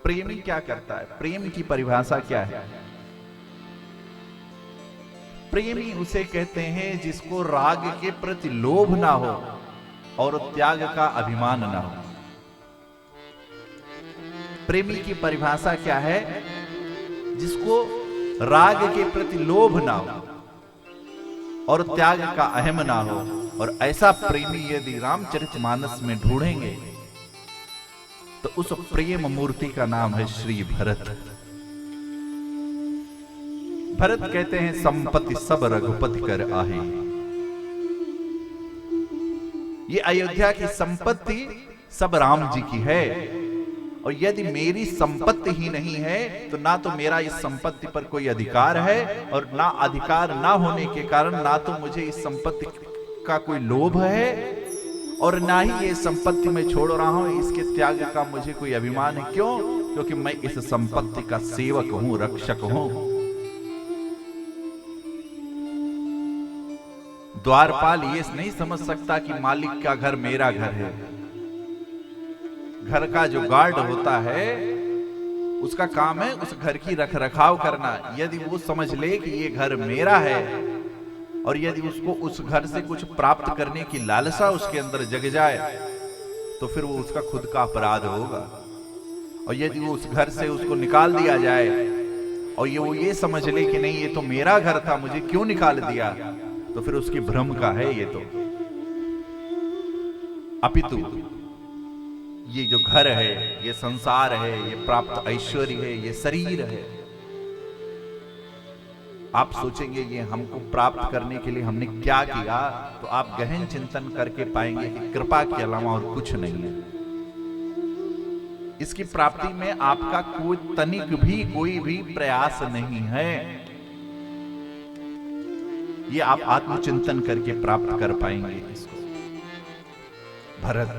प्रेमी क्या करता है? प्रेम की परिभाषा क्या है? प्रेमी उसे कहते हैं जिसको राग के प्रति लोभ ना हो और त्याग का अभिमान ना हो। प्रेमी की परिभाषा क्या है? जिसको राग के प्रति लोभ ना हो और त्याग का अहम ना हो। और ऐसा प्रेमी यदि रामचरितमानस में ढूंढेंगे तो उस प्रेम मूर्ति का नाम है श्री भरत। भरत कहते हैं संपत्ति सब रघुपति कर आहे। ये अयोध्या की संपत्ति सब राम जी की है। और यदि मेरी संपत्ति ही नहीं है तो ना तो मेरा इस संपत्ति पर कोई अधिकार है, और ना अधिकार ना होने के कारण ना तो मुझे इस संपत्ति का कोई लोभ है, और ना ही ये संपत्ति मैं छोड़ रहा हूं, इसके त्याग का मुझे कोई अभिमान है। क्यों? क्योंकि मैं इस संपत्ति का सेवक हूं, रक्षक हूं। द्वारपाल ये नहीं समझ सकता कि मालिक का घर मेरा घर है। घर का जो गार्ड होता है उसका काम है उस घर की रखरखाव करना। यदि वो समझ ले कि ये घर मेरा है और यदि उसको उस घर से कुछ प्राप्त करने की लालसा उसके अंदर जग जाए तो फिर वो उसका खुद का अपराध होगा। और यदि वो उस घर से उसको निकाल दिया जाए और वो ये समझ ले कि नहीं ये तो मेरा घर था, मुझे क्यों निकाल दिया, तो फिर उसकी भ्रम का है ये तो। अपितु ये जो घर है, ये संसार है, ये प्राप्त ऐश्वर्य है, ये शरीर है, आप सोचेंगे ये हमको प्राप्त करने के लिए हमने क्या किया, तो आप गहन चिंतन करके पाएंगे कि कृपा के अलावा और कुछ नहीं है। इसकी प्राप्ति में आपका कोई तनिक भी कोई भी प्रयास नहीं है। ये आप आत्मचिंतन करके प्राप्त कर पाएंगे इसको। भरत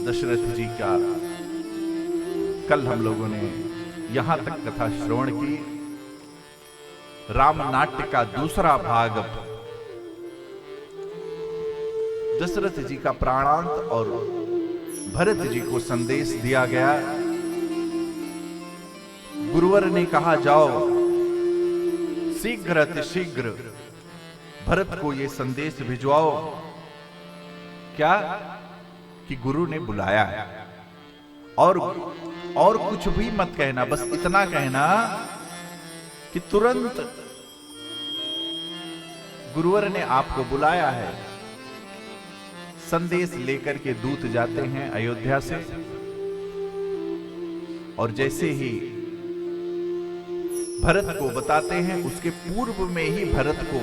दशरथ जी का कल हम लोगों ने यहां तक कथा श्रवण की। राम नाट्य का दूसरा भाग दशरथ जी का प्राणांत और भरत जी को संदेश दिया गया। गुरुवर ने कहा जाओ शीघ्र अतिशीघ्र भरत को ये संदेश भिजवाओ। क्या? कि गुरु ने बुलाया है। और कुछ भी मत कहना, बस इतना कहना कि तुरंत गुरुवर ने आपको बुलाया है। संदेश लेकर के दूत जाते हैं अयोध्या से, और जैसे ही भरत को बताते हैं उसके पूर्व में ही भरत को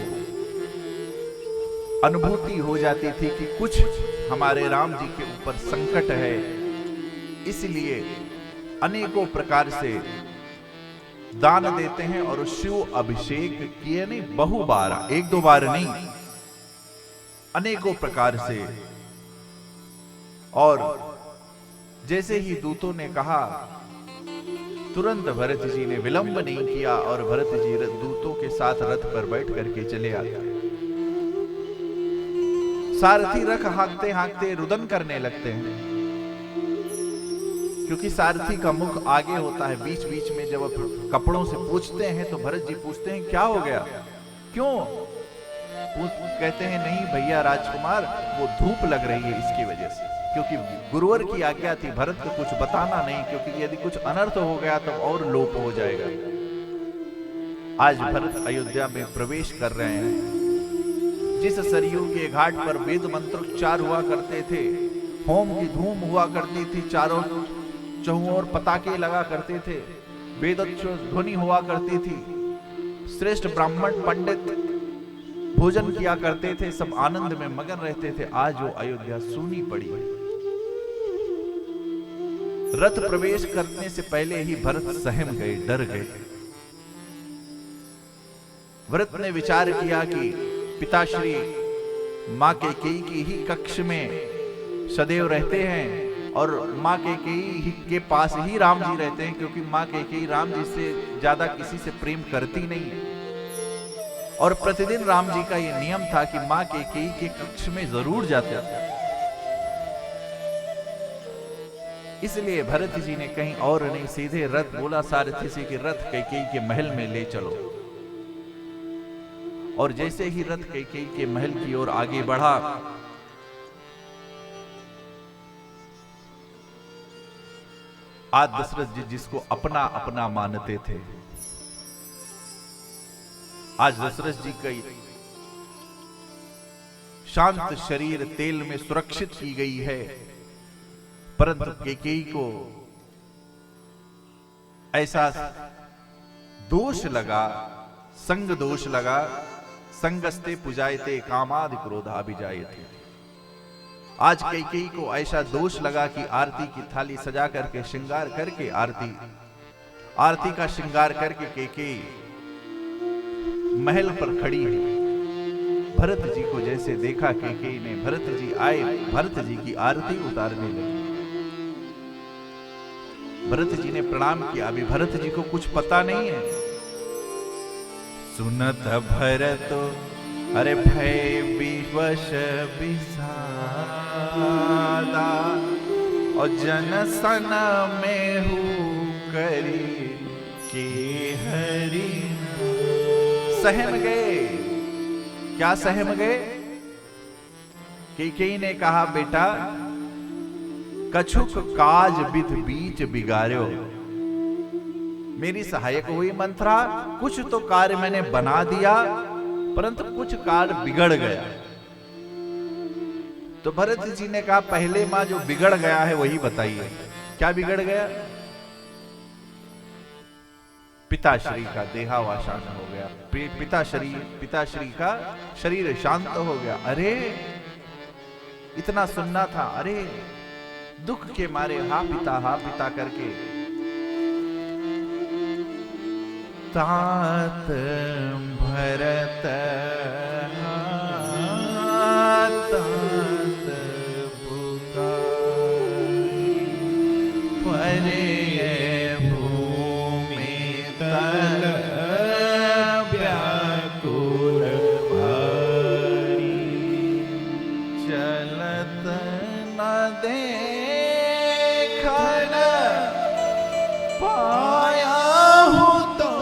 अनुभूति हो जाती थी कि कुछ हमारे राम जी के ऊपर संकट है। इसलिए अनेकों प्रकार से दान देते हैं और शिव अभिषेक किए नहीं, बहु बार, एक दो बार नहीं, अनेकों प्रकार से। और जैसे ही दूतों ने कहा तुरंत भरत जी ने विलंब नहीं किया और भरत जी दूतों के साथ रथ पर बैठ करके चले आते। सारथी रथ हाँकते हाँकते रुदन करने लगते हैं, क्योंकि सारथी का मुख आगे होता है। बीच बीच में जब कपड़ों से पूछते हैं तो भरत जी पूछते हैं क्या हो गया, क्यों? कहते हैं नहीं भैया राजकुमार, वो धूप लग रही है इसकी वजह से। क्योंकि गुरुवर की आज्ञा थी भरत को कुछ बताना नहीं, क्योंकि यदि कुछ अनर्थ हो गया तो और लोप हो जाएगा। आज भरत अयोध्या में प्रवेश कर रहे हैं। जिस सरयू के घाट पर वेद मंत्रोच्चार हुआ करते थे, होम की धूम हुआ करती थी, चारों चहुओं ओर पताके लगा करते थे, वेदोच्चार ध्वनि हुआ करती थी, श्रेष्ठ ब्राह्मण पंडित भोजन किया करते थे, सब आनंद में मगन रहते थे। आज वो अयोध्या सूनी पड़ी है। रथ प्रवेश करने से पहले ही भरत सहम गए, डर गए। भरत ने विचार किया कि पिताश्री मां कैकेयी की ही कक्ष में सदैव रहते हैं और मां कैकेयी के पास ही राम जी रहते हैं, क्योंकि मां कैकेयी राम जी से ज्यादा किसी से प्रेम करती नहीं है। और प्रतिदिन राम जी का यह नियम था कि मां कैकेयी के कक्ष में जरूर जाते थे। इसलिए भरत जी ने कहीं और नहीं, सीधे रथ बोला सारथी से कि रथ कैकेयी के महल में ले चलो। और जैसे ही रथ कैकेयी के महल की ओर आगे बढ़ा, आज दशरथ जी जिसको अपना अपना मानते थे, आज दशरथ जी का शांत शरीर तेल में सुरक्षित की गई है, परंतु कैकेयी को ऐसा दोष लगा, संग दोष लगा, संगस्ते पुजायते कामादि क्रोधाभिजायते। आज कैकेयी को ऐसा दोष लगा कि आरती की थाली सजा करके श्रृंगार करके आरती का श्रृंगार करके कैकेयी महल पर खड़ी है। भरत जी को जैसे देखा कैकेयी ने, भरत जी आए, भरत जी की आरती उतारने लगी। भरत जी ने प्रणाम किया। अभी भरत जी को कुछ पता नहीं है। सुनत भरत अरे भय विवश विषादा, और जन सन में हूँ करी के हरि। सहम गए। क्या सहम गए? कैकेयी ने कहा, बेटा कछुक काज विध बीच बिगाड़ो। मेरी सहायक हुई मंत्रा, कुछ तो कार्य मैंने बना दिया, परंतु कुछ कार्य बिगड़ गया। तो भरत जी ने कहा, पहले मां जो बिगड़ गया है वही बताइए, क्या बिगड़ गया? पिताश्री का देहावसान हो गया, पिताश्री का शरीर शांत हो गया। अरे इतना सुनना था। अरे दुख के मारे हा पिता करके तात भरत तात पुकारी, परे भूमि तल व्याकुल भारी, चलत न देखन पाया हूँ तो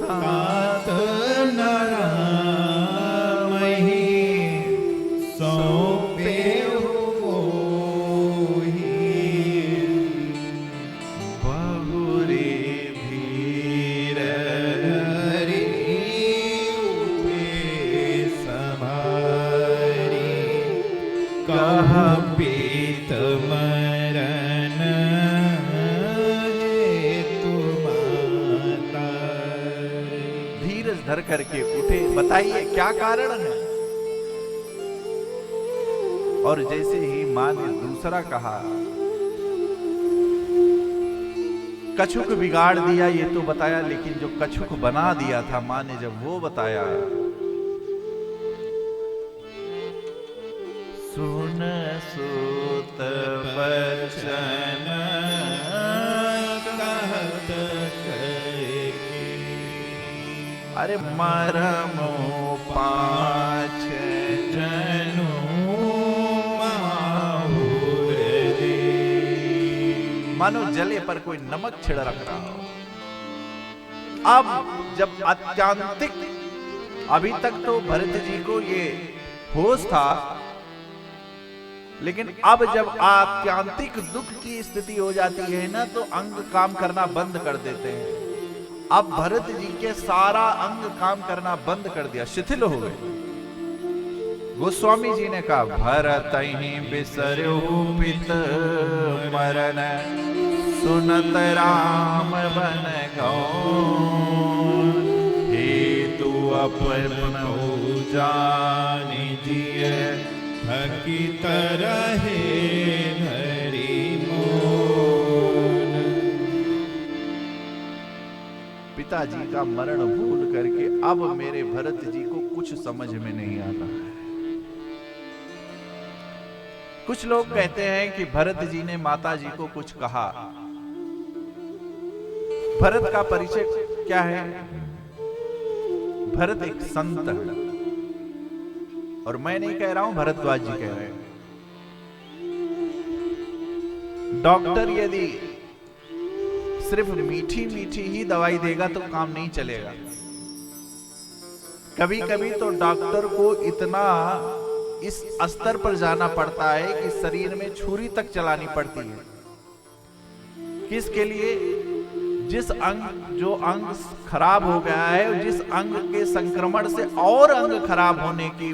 तात न रामहि सौंपे मोहि, बहुरे धीर हरि समारी, कह पीत मरन हेतु माता। धीरज धर करके उठे, बताइए क्या कारण है? और जैसे ही मां ने दूसरा कहा, कछुक बिगाड़ दिया ये तो बताया, लेकिन जो कछुक बना दिया था मां ने जब वो बताया, सुन सुत बचन कहत कैकेयी, अरे मरमो पाछ जनु माहुर दे। मानो जले पर कोई नमक छिड़ रख रहा हो। अब जब अत्यांतिक, अभी तक तो भरत जी को ये होश था, लेकिन अब जब आत्यांतिक दुख की स्थिति हो जाती है ना, तो अंग काम करना बंद कर देते हैं। अब भरत जी के सारा अंग काम करना बंद कर दिया, शिथिल हो गए। गोस्वामी जी ने कहा, भरत ही बिसर्यो पित मरन, सुनत राम बन गौन, हेतु अपन जानि जिय, थकी तरहे हरि मोन। पिताजी का मरण भूल करके अब मेरे भरत जी को कुछ समझ में नहीं आता है। कुछ लोग कहते हैं कि भरत जी ने माता जी को कुछ कहा। भरत का परिचय क्या है? भरत एक संत है, और मैं नहीं कह रहा हूं, भरद्वाज जी कह रहे हैं। डॉक्टर यदि सिर्फ मीठी मीठी ही दवाई देगा तो काम नहीं चलेगा। कभी कभी तो डॉक्टर को इतना इस स्तर पर जाना पड़ता है कि शरीर में छुरी तक चलानी पड़ती है। किसके लिए? जिस अंग जो अंग खराब हो गया है, जिस अंग के संक्रमण से और अंग खराब होने की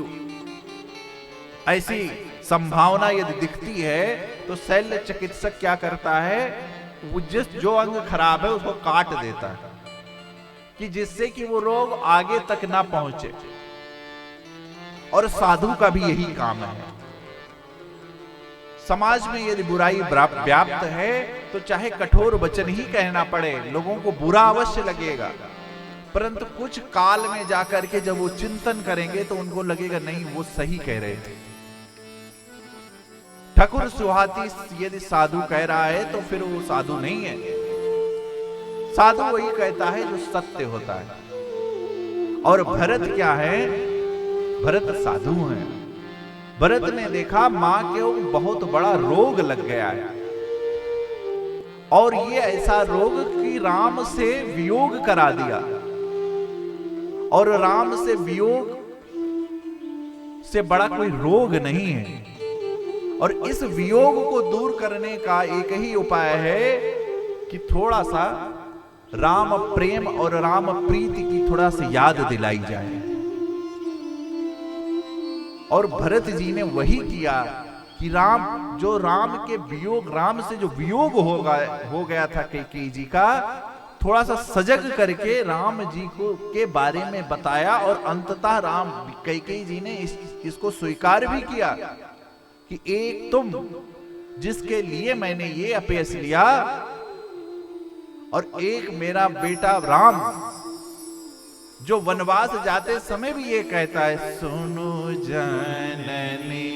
ऐसी संभावना यदि दिखती है तो शल्य चिकित्सक क्या करता है, वो जो अंग खराब है उसको काट देता है कि जिससे कि वो रोग आगे तक ना पहुंचे। और साधु का भी यही काम है। समाज में यदि बुराई व्याप्त है तो चाहे कठोर वचन ही कहना पड़े, लोगों को बुरा अवश्य लगेगा, परंतु कुछ काल में जाकर के जब वो चिंतन करेंगे तो उनको लगेगा नहीं, वो सही कह रहे थे। ठाकुर सुहाती यदि साधु कह रहा है तो फिर वो साधु नहीं है। साधु वही कहता है जो सत्य होता है। और भरत क्या है? भरत साधु है। भरत ने देखा मां के बहुत बड़ा रोग लग गया है, और ये ऐसा रोग कि राम से वियोग करा दिया, और राम से वियोग से बड़ा कोई रोग नहीं है। और इस वियोग को दूर करने का एक ही उपाय है कि थोड़ा सा राम प्रेम और राम प्रीति की थोड़ा सी याद दिलाई जाए। और भरत जी ने वही किया कि राम के वियोग, राम से जो वियोग हो गया था कैकेयी जी का, थोड़ा सा सजग करके राम जी को के बारे में बताया। और अंततः कैकेयी जी ने इसको स्वीकार भी किया कि एक तुम जिसके लिए मैंने ये अपयश लिया, और एक मेरा बेटा राम जो वनवास जाते समय भी ये कहता है, सुनो जननी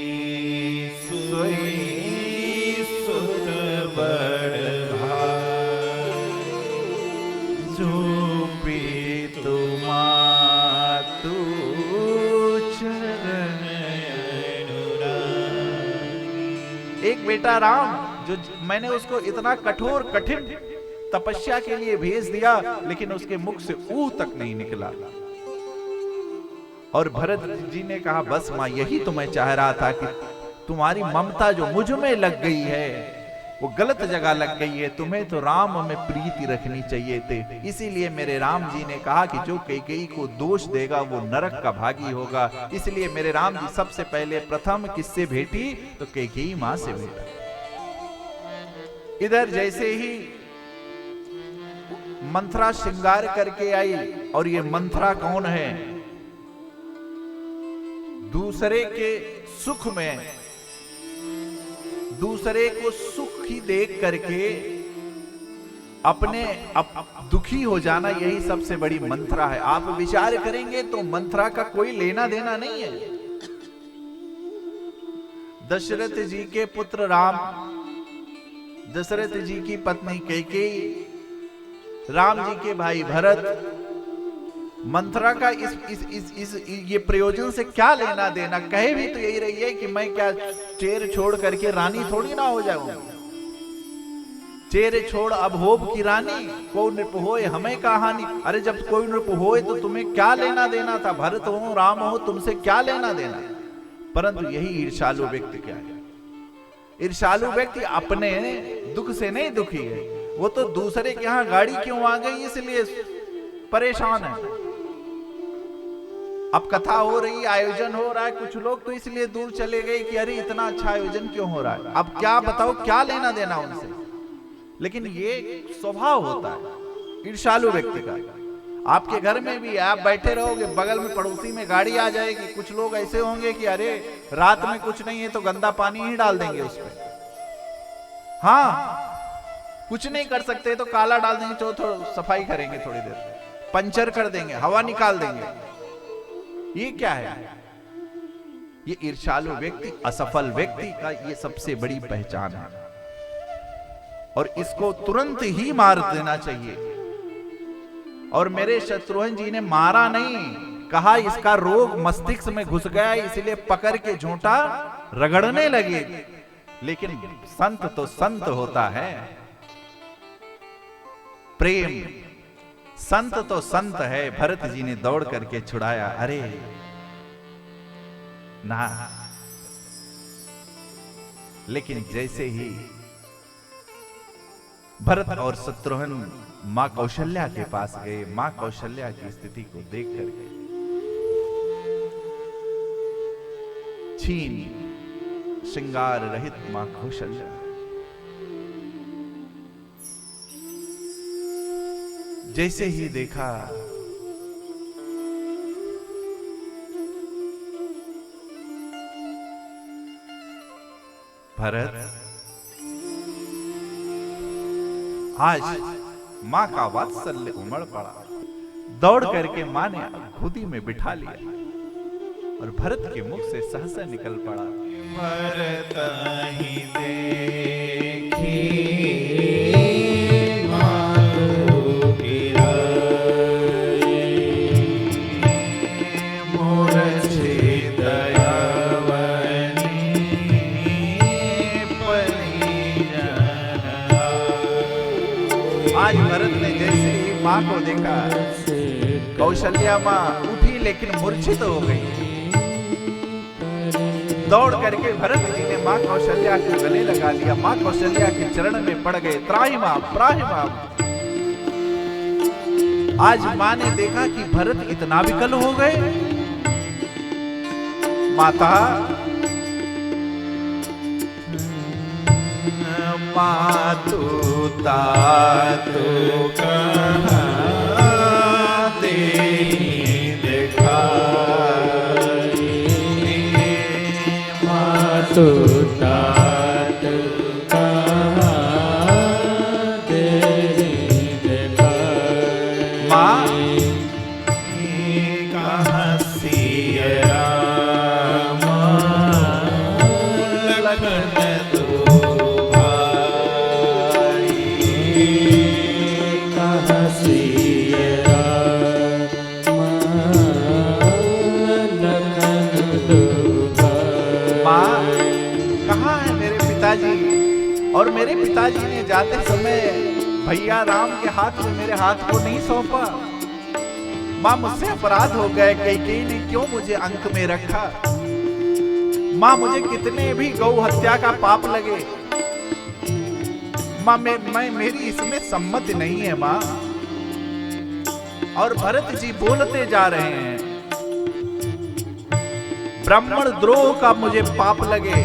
सोई सुत बड़ भाई, जो भी तुमा तू चरण अनुरागी। एक बेटा राम जो मैंने उसको इतना कठोर कठिन तपस्या के लिए भेज दिया, लेकिन उसके मुख से ऊ तक नहीं निकला। और भरत जी ने कहा, बस मां, यही तो मैं चाह रहा था कि तुम्हारी ममता जो मुझ में लग गई है वो गलत जगह लग गई है। तुम्हें तो राम में प्रीति रखनी चाहिए थे। इसीलिए मेरे राम जी ने कहा कि जो कैकेयी को दोष देगा वो नरक का भागी होगा। इसलिए मेरे राम जी सबसे पहले प्रथम किससे भेटी? तो कैकेयी मां से भेटा। इधर जैसे ही मंथरा श्रृंगार करके आई, और ये मंथरा कौन है? दूसरे के सुख में, दूसरे को सुख ही देख करके अपने दुखी हो जाना, यही सबसे बड़ी मंथरा है। आप विचार करेंगे तो मंथरा का कोई लेना देना नहीं है। दशरथ जी के पुत्र राम, दशरथ जी की पत्नी कैकेयी, राम जी के भाई भरत, मंथरा का इस ये प्रयोजन से क्या लेना देना? कहे भी तो यही रही है कि मैं क्या चेर छोड़ करके रानी थोड़ी ना हो जाऊं। चेर छोड़ अब होब की रानी, कोई नृप होए हमें कहानी। अरे जब कोई नृप होए तो तुम्हें क्या लेना देना था? भरत हो राम हो, तुमसे क्या लेना देना? परंतु यही ईर्ष्यालु व्यक्ति क्या है? ईर्ष्यालु व्यक्ति अपने दुख से नहीं दुखी है, वो तो दूसरे के यहां गाड़ी क्यों आ गई इसलिए परेशान है। अब कथा हो रही, आयोजन हो रहा है, कुछ लोग तो इसलिए दूर चले गए कि अरे इतना अच्छा आयोजन क्यों हो रहा है। अब क्या बताओ, क्या लेना देना उनसे? लेकिन ये स्वभाव होता है ईर्ष्यालु व्यक्ति का। आपके घर में भी आप बैठे रहोगे, बगल में पड़ोसी में गाड़ी आ जाएगी, कुछ लोग ऐसे होंगे कि अरे रात में कुछ नहीं है तो गंदा पानी ही डाल देंगे उस पर। हाँ, कुछ नहीं कर सकते तो काला डाल देंगे, थोड़ा सफाई करेंगे, थोड़ी देर पंचर कर देंगे, हवा निकाल देंगे। ये क्या है? ये ईर्ष्यालु व्यक्ति, असफल व्यक्ति का ये सबसे बड़ी पहचान है, और इसको तुरंत ही मार देना चाहिए। और मेरे शत्रुघ्न जी ने मारा नहीं, कहा इसका रोग मस्तिष्क में घुस गया, इसलिए पकड़ के झोंटा रगड़ने लगे लेकिन संत तो संत होता है, प्रेम संत तो संत है। भरत जी ने दौड़ करके छुड़ाया, अरे ना। लेकिन जैसे ही भरत और शत्रुघ्न मां कौशल्या के पास गए, मां कौशल्या की स्थिति को देख करके छीन श्रृंगार रहित मां कौशल्या जैसे ही देखा, भरत आज मां का वात्सल्य उमड़ पड़ा। दौड़ करके मां ने गोदी में बिठा लिया और भरत के मुख से सहसा निकल पड़ा, भरत ही देखी आज भरत ने जैसे ही मां को देखा, कौशल्या मां उठी लेकिन मूर्छित हो गई। दौड़ करके भरत जी ने मां कौशल्या के गले लगा लिया, मां कौशल्या के चरण में पड़ गए, त्राहि मां प्राहि मां। आज मां ने देखा कि भरत इतना विकल हो गए। माता, मातु तातु कहाँ दिखाई, मातु तातु कहाँ दिखाई। माँ कहाँ सिया राम लखन और मेरे पिताजी ने जाते समय भैया राम के हाथ में मेरे हाथ को नहीं सौंपा। मां मुझसे अपराध हो गए, कैकेयी ने क्यों मुझे अंक में रखा। मां मुझे कितने भी गौ हत्या का पाप लगे, मां मैं मेरी इसमें सम्मति नहीं है मां। और भरत जी बोलते जा रहे हैं, ब्राह्मण द्रोह का मुझे पाप लगे,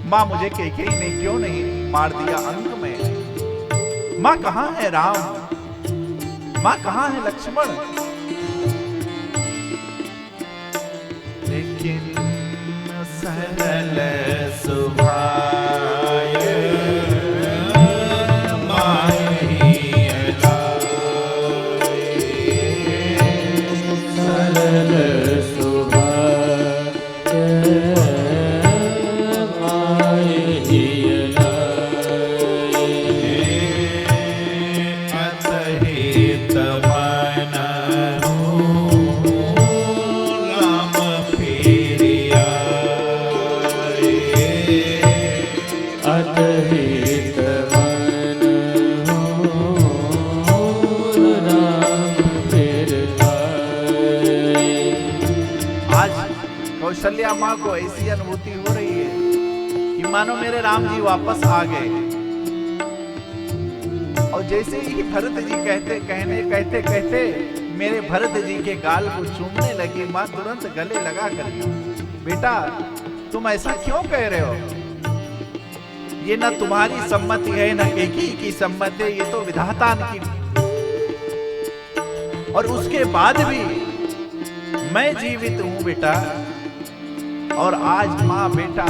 मां मुझे कैकेयी ने क्यों नहीं मार दिया अंक में। मां कहां है राम, मां कहां है लक्ष्मण। लेकिन सरल सुभाय माही सरल कौशल्या मां को ऐसी अनुभूति हो रही है कि मानो मेरे राम जी वापस आ गए। और जैसे ही भरत जी कहते मेरे भरत जी के गाल को चूमने लगी, मां तुरंत गले लगा कर, बेटा तुम ऐसा क्यों कह रहे हो, ये न तुम्हारी सम्मति है न कैकेयी की सम्मति है, ये तो विधाता की। और उसके बाद भी मैं जीवित हूं बेटा। और आज मां बेटा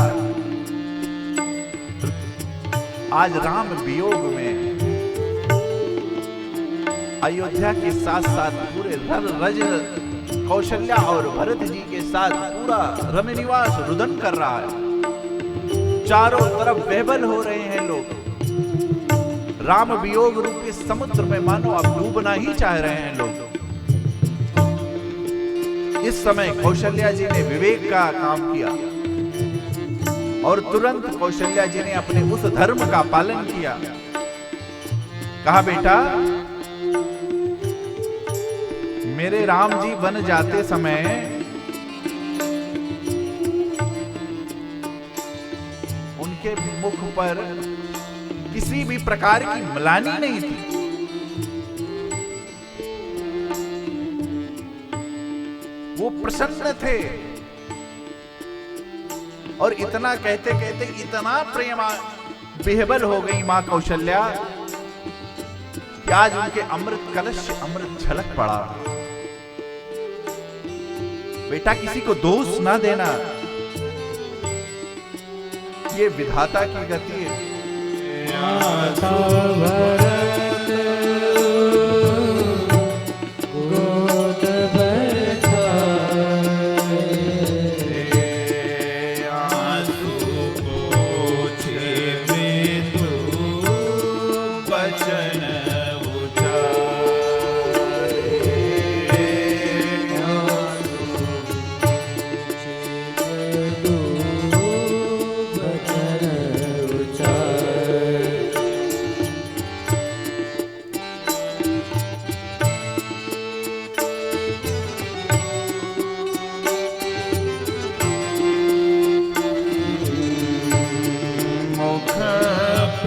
आज राम वियोग में अयोध्या के साथ साथ पूरे रज कौशल्या और भरत जी के साथ पूरा रमनिवास रुदन कर रहा है। चारों तरफ बेबल हो रहे हैं लोग, राम वियोग रूपी समुद्र में मानो अब डूबना ही चाह रहे हैं लोग। इस समय कौशल्या जी ने विवेक का काम किया। और तुरंत कौशल्या जी ने अपने उस धर्म का पालन किया। कहा बेटा, मेरे राम जी वन जाते समय उनके मुख पर किसी भी प्रकार की म्लानी नहीं थी। वो प्रसन्न थे। और इतना कहते कहते इतना प्रेम बेहबल हो गई मां कौशल्या कि आज उनके अमृत कलश से अमृत झलक पड़ा। बेटा, किसी को दोष ना देना, ये विधाता की गति है।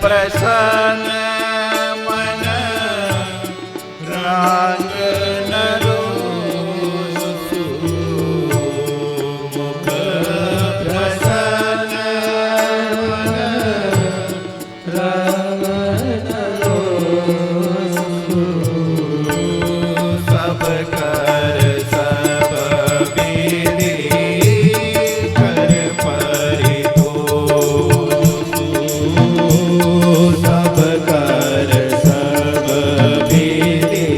प्रसन्न मन राग नरोसु, मुख प्रसन्न मन राग नरोसु, सब कर सब विधि कर परितोषु, सब कर सब विधि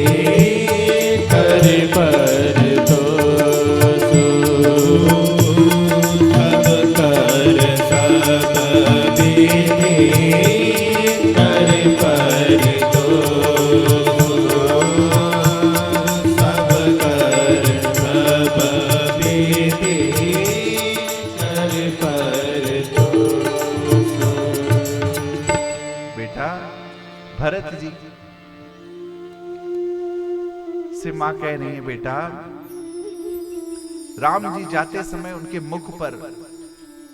कर परितोषु, सब कर सब विधि कर परितोषु, सब कर सब विधि कर परितोषु। बेटा, भरत जी से मां कह रही है, बेटा राम जी जाते समय उनके मुख पर,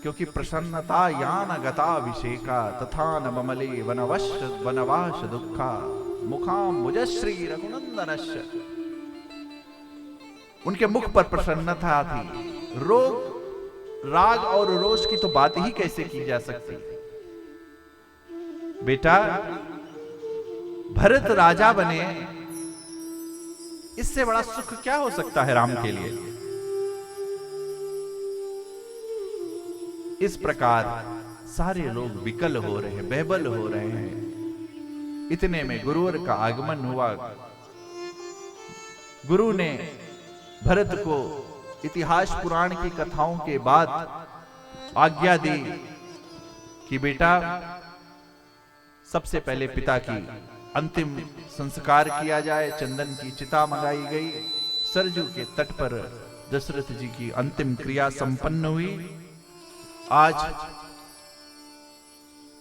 क्योंकि प्रसन्नता यान गताभिषेका तथा न ममले वनवास दुखा मुखाम मुजश्री रघुनंदनश्च, उनके मुख पर प्रसन्नता थी। रोग, राग और रोष की तो बात ही कैसे की जा सकती। बेटा, भरत राजा बने, इससे बड़ा सुख क्या हो सकता है राम के लिए। इस प्रकार सारे लोग विकल हो रहे हैं, बेबल हो रहे हैं। इतने में गुरुवर का आगमन हुआ। गुरु ने भरत को इतिहास पुराण की कथाओं के बाद आज्ञा दी कि बेटा, सबसे पहले पिता की अंतिम संस्कार किया जाए। चंदन की चिता मंगाई गई। सरजू के तट पर दशरथ जी की अंतिम क्रिया संपन्न हुई। आज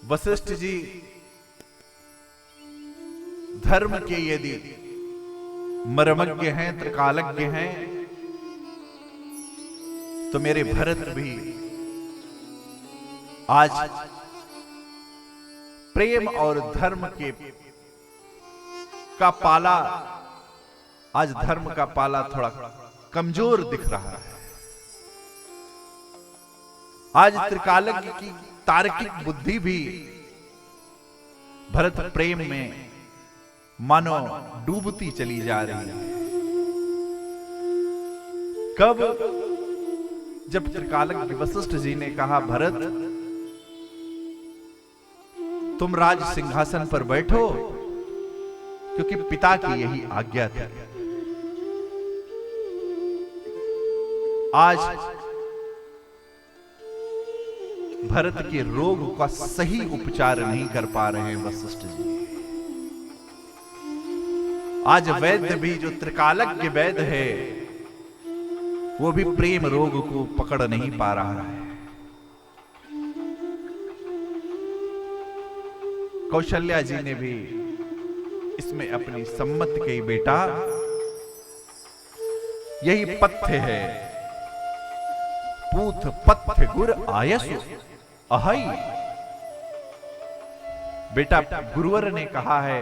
वशिष्ठ जी धर्म के यदि मर्मज्ञ हैं, त्रिकालज्ञ हैं, तो मेरे भरत भी आज प्रेम और धर्म के का पाला, आज धर्म का पाला थोड़ा कमजोर दिख रहा है। आज त्रिकालज्ञ की तार्किक बुद्धि भी भरत प्रेम में मानो डूबती चली जा रही है। कब? जब त्रिकालज्ञ वशिष्ठ जी ने कहा, भरत तुम राज सिंहासन पर बैठो, क्योंकि पिता की यही आज्ञा थी। आज भरत के रोग का सही उपचार नहीं कर पा रहे हैं वशिष्ठ जी। आज वैद्य भी, जो त्रिकालज्ञ वैद्य है, वो भी प्रेम रोग को पकड़ नहीं पा रहा है। कौशल्या जी ने भी इसमें अपनी सम्मति कही, बेटा यही पथ्य है, पूथ पथ्य गुर आयसु अहई। बेटा गुरुवर ने कहा है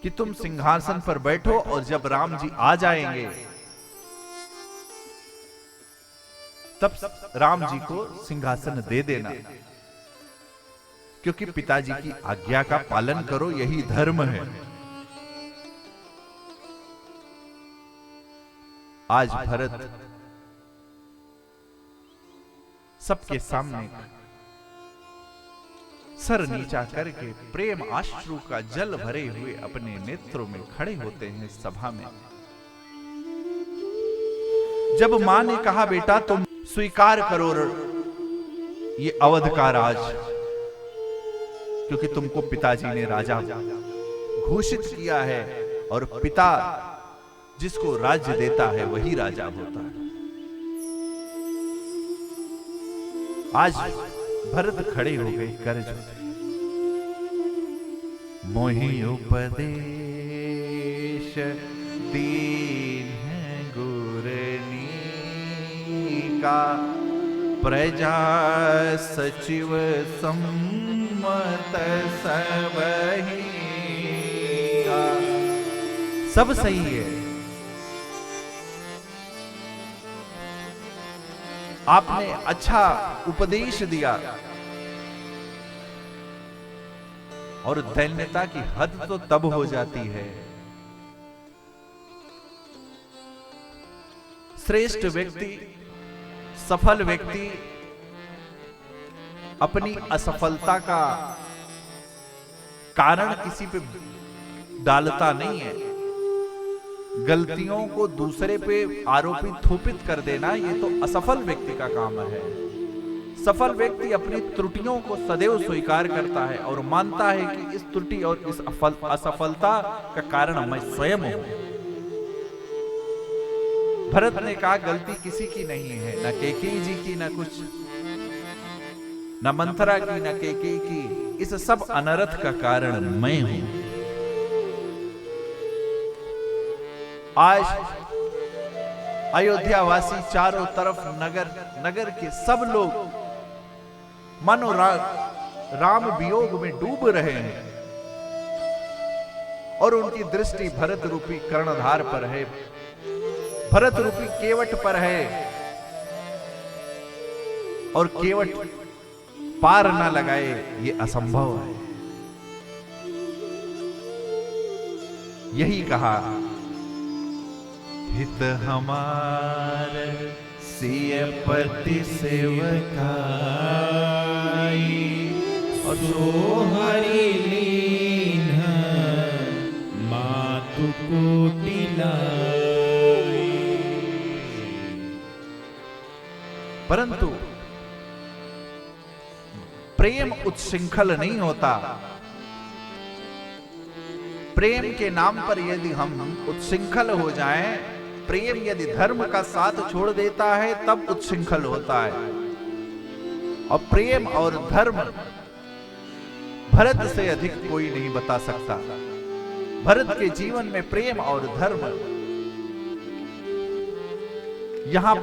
कि तुम सिंहासन पर बैठो और जब राम जी आ जाएंगे तब राम जी को सिंहासन दे देना, क्योंकि पिताजी की आज्ञा का पालन करो, यही धर्म है। आज भरत सबके सामने सर नीचा करके प्रेम आश्रु का जल भरे हुए अपने नेत्रों में खड़े होते हैं सभा में। जब मां ने कहा बेटा तुम स्वीकार करो ये अवध का राज, क्योंकि तुमको पिताजी ने राजा घोषित किया है और पिता जिसको राज्य देता है वही राजा होता है। आज भरत खड़े हो गए कर जोते, मोहि उपदेश दीन है गुरनी का, प्रजा सचिव सम्मत सबही का। सब सही है, आपने अच्छा उपदेश दिया, और दैन्यता की हद तो तब हो जाती है श्रेष्ठ व्यक्ति, सफल व्यक्ति अपनी असफलता का कारण किसी पे डालता नहीं है। गलतियों को दूसरे पे आरोपित थोपित कर देना ये तो असफल व्यक्ति का काम है। सफल व्यक्ति अपनी त्रुटियों को सदैव स्वीकार करता है और मानता है कि इस त्रुटि और इस असफलता का कारण मैं स्वयं हूं। भरत ने कहा गलती किसी की नहीं है, न कैकेयी जी की, न कुछ, न मंथरा की, न कैकेयी की, इस सब अनर्थ का कारण मैं हूं। आज अयोध्या वासी चारों तरफ नगर के सब लोग मानो राम वियोग में डूब रहे हैं और उनकी दृष्टि भरत रूपी कर्णधार पर है, भरत रूपी केवट पर है, और केवट पार ना लगाए ये असंभव है। यही कहा हित हमार सियपति सेवकाई, सो हरि लीन मातु कोटि लाई। परंतु प्रेम उच्छृंखल नहीं होता। प्रेम के नाम पर यदि हम उच्छृंखल हो जाएं, प्रेम यदि धर्म का साथ छोड़ देता है तब उच्छृंखल होता है। और प्रेम और धर्म भरत से अधिक कोई नहीं बता सकता। भरत के जीवन में प्रेम और धर्म, जहां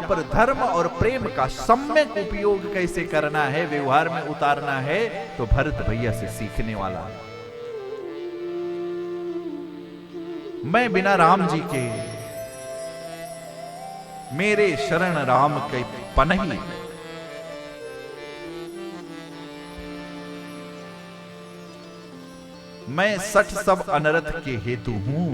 पर धर्म और प्रेम का सम्यक उपयोग कैसे करना है, व्यवहार में उतारना है, तो भरत भैया से सीखने वाला है। मैं बिना राम जी के, मेरे शरण राम के पनही, मैं सठ सब अनर्थ के हेतु हूं।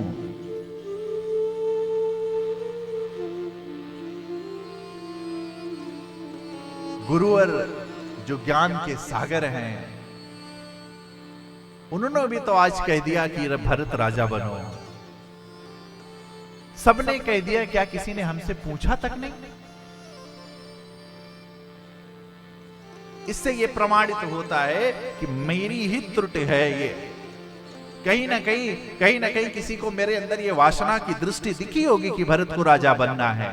गुरुवर जो ज्ञान के सागर हैं, उन्होंने भी तो आज कह दिया कि भरत राजा बनो। सबने कह दिया, क्या किसी ने हमसे पूछा तक नहीं? इससे यह प्रमाणित होता है कि मेरी ही त्रुटि है ये। कहीं ना कहीं किसी को मेरे अंदर ये वासना की दृष्टि दिखी होगी कि भरत को राजा बनना है,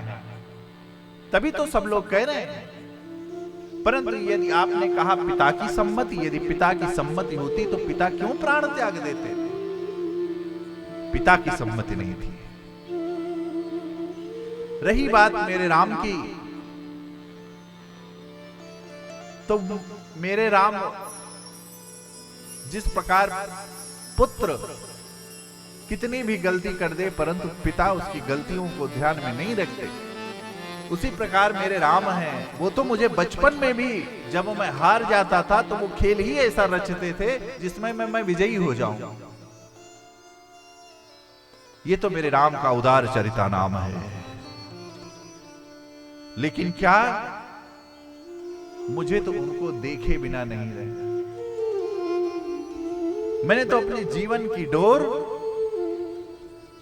तभी तो सब लोग कह रहे हैं। परंतु यदि आपने कहा पिता की सम्मति, यदि पिता की सम्मति होती तो पिता क्यों प्राण त्याग देते? पिता की सम्मति नहीं थी। रही बात मेरे राम की, तो मेरे राम जिस प्रकार पुत्र कितनी भी गलती कर दे परंतु पिता उसकी गलतियों को ध्यान में नहीं रखते, उसी प्रकार मेरे राम हैं। वो तो मुझे बचपन में भी जब मैं हार जाता था तो वो खेल ही ऐसा रचते थे जिसमें मैं विजयी हो जाऊं। ये तो मेरे राम का उदार चरिता नाम है। लेकिन क्या मुझे तो उनको देखे बिना नहीं रहे। मैंने तो अपने जीवन की डोर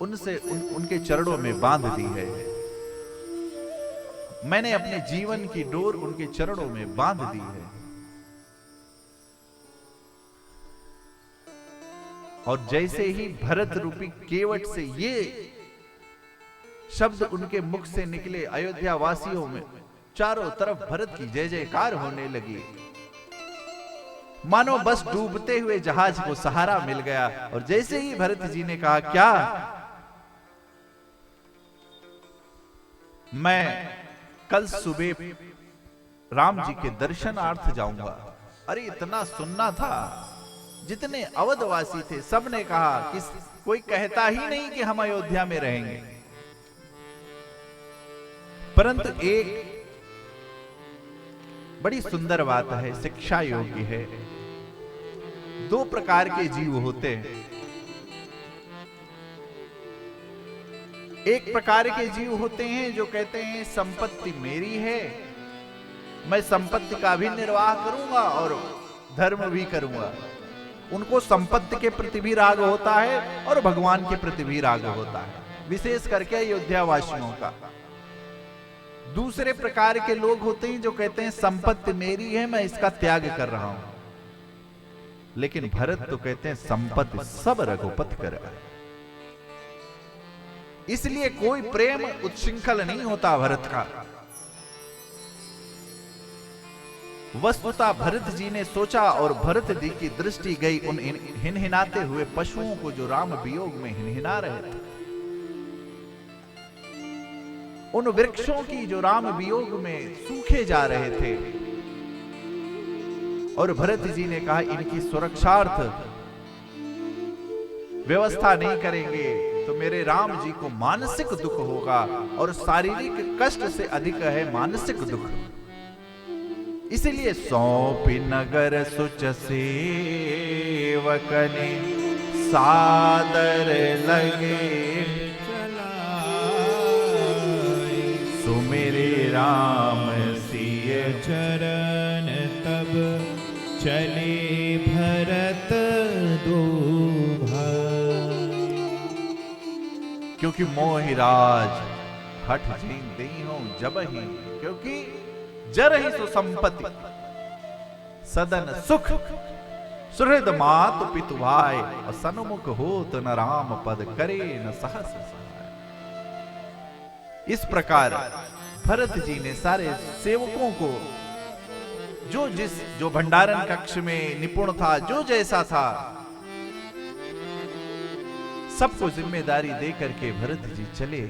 उनसे उनके चरणों में बांध दी है। मैंने अपने जीवन की डोर उनके चरणों में बांध दी है। और जैसे ही भरत रूपी केवट से ये शब्द उनके मुख से निकले, अयोध्या वासियों में चारों तरफ भरत की जय जयकार होने लगी। मानो बस डूबते हुए जहाज को सहारा मिल गया। और जैसे ही भरत जी ने कहा, क्या मैं कल सुबह राम जी के दर्शनार्थ जाऊंगा। अरे इतना सुनना था, जितने अवधवासी थे सबने कहा कि कोई कहता ही नहीं कि हम अयोध्या में रहेंगे। परंतु एक बड़ी सुंदर बात है, शिक्षा योग्य है। दो प्रकार के जीव होते हैं। एक प्रकार के जीव होते हैं जो कहते हैं संपत्ति मेरी है, मैं संपत्ति का भी निर्वाह करूंगा और धर्म भी करूंगा। उनको संपत्ति के प्रति भी राग होता है और भगवान के प्रति भी राग होता है, विशेष करके अयोध्या वासियों का। दूसरे प्रकार के लोग होते हैं जो कहते हैं संपत्ति मेरी है, मैं इसका त्याग कर रहा हूं। लेकिन भरत तो कहते हैं संपत्ति सब रघुपति कर है। इसलिए कोई प्रेम उच्छृंखल नहीं होता भरत का। वस्तुतः भरत जी ने सोचा और भरत जी की दृष्टि गई उन हिनहिनाते हुए पशुओं को जो राम वियोग में हिनहिना रहे थे, उन वृक्षों की जो राम वियोग में सूखे जा रहे थे। और भरत जी ने कहा इनकी सुरक्षार्थ व्यवस्था नहीं करेंगे तो मेरे राम जी को मानसिक दुख होगा, और शारीरिक कष्ट से अधिक है मानसिक दुख। इसलिए सौंपी नगर सुच सेवकने सादर लगे सुमेरे राम सिय चरण तब चले भरत दो भाई। क्योंकि मोहिराज हठ झीन दई हो जब ही, क्योंकि जर ही सो संपत्ति सदन सुख सुहृद मात पितु भाई, और सन्मुख होत न राम पद करे न सहस सहाय। इस प्रकार भरत जी ने सारे सेवकों को जो भंडारण कक्ष में निपुण था, जो जैसा था, सबको जिम्मेदारी दे करके भरत जी चले।